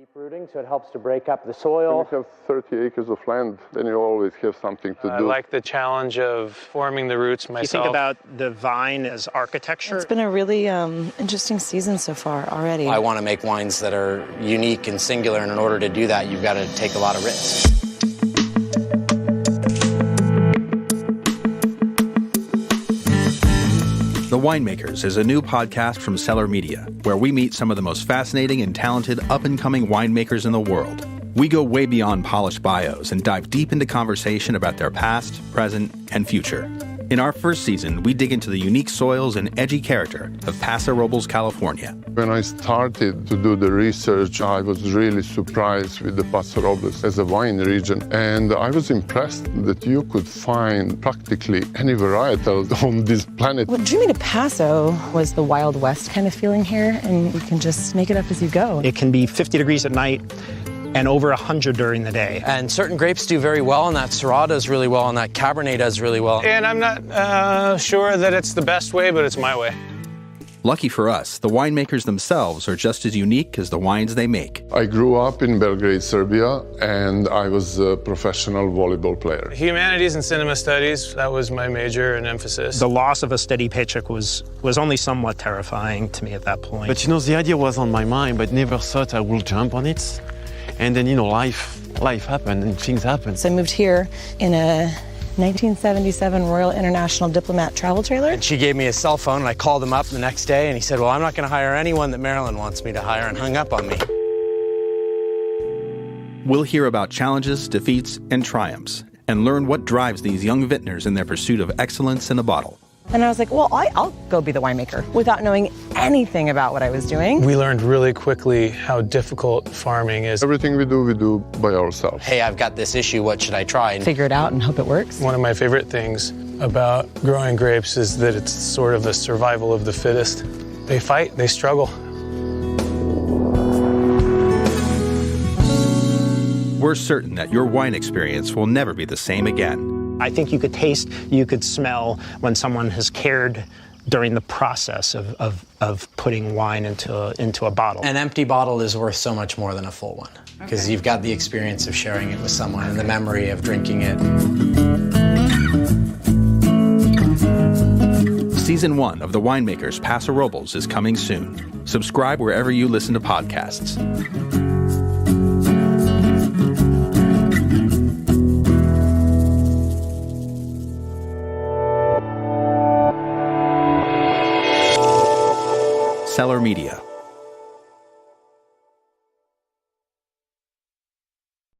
Deep rooting, so it helps to break up the soil. When you have 30 acres of land, then you always have something to do. I like the challenge of forming the roots myself. You think about the vine as architecture. It's been a really interesting season so far already. I want to make wines that are unique and singular, and in order to do that, you've got to take a lot of risks. The Winemakers is a new podcast from Cellar Media, where we meet some of the most fascinating and talented up-and-coming winemakers in the world. We go way beyond polished bios and dive deep into conversation about their past, present, and future. In our first season, we dig into the unique soils and edgy character of Paso Robles, California. When I started to do the research, I was really surprised with the Paso Robles as a wine region. And I was impressed that you could find practically any varietal on this planet. What drew me to Paso was the Wild West kind of feeling here, and you can just make it up as you go. It can be 50 degrees at night and over 100 during the day. And certain grapes do very well, and that Syrah does really well, and that Cabernet does really well. And I'm not sure that it's the best way, but it's my way. Lucky for us, the winemakers themselves are just as unique as the wines they make. I grew up in Belgrade, Serbia, and I was a professional volleyball player. Humanities and cinema studies, that was my major and emphasis. The loss of a steady paycheck was only somewhat terrifying to me at that point. But the idea was on my mind, but never thought I would jump on it. And then, life happened and things happened. So I moved here in a 1977 Royal International Diplomat travel trailer. And she gave me a cell phone, and I called him up the next day, and he said, well, I'm not going to hire anyone that Marilyn wants me to hire, and hung up on me. We'll hear about challenges, defeats, and triumphs, and learn what drives these young vintners in their pursuit of excellence in a bottle. And I was like, well, I'll go be the winemaker without knowing anything about what I was doing. We learned really quickly how difficult farming is. Everything we do by ourselves. Hey, I've got this issue, what should I try? Figure it out and hope it works. One of my favorite things about growing grapes is that it's sort of a survival of the fittest. They fight, they struggle. We're certain that your wine experience will never be the same again. I think you could taste, you could smell when someone has cared during the process of putting wine into a bottle. An empty bottle is worth so much more than a full one, because you've got the experience of sharing it with someone and the memory of drinking it. Season 1 of The Winemakers Paso Robles is coming soon. Subscribe wherever you listen to podcasts. Cellar Media.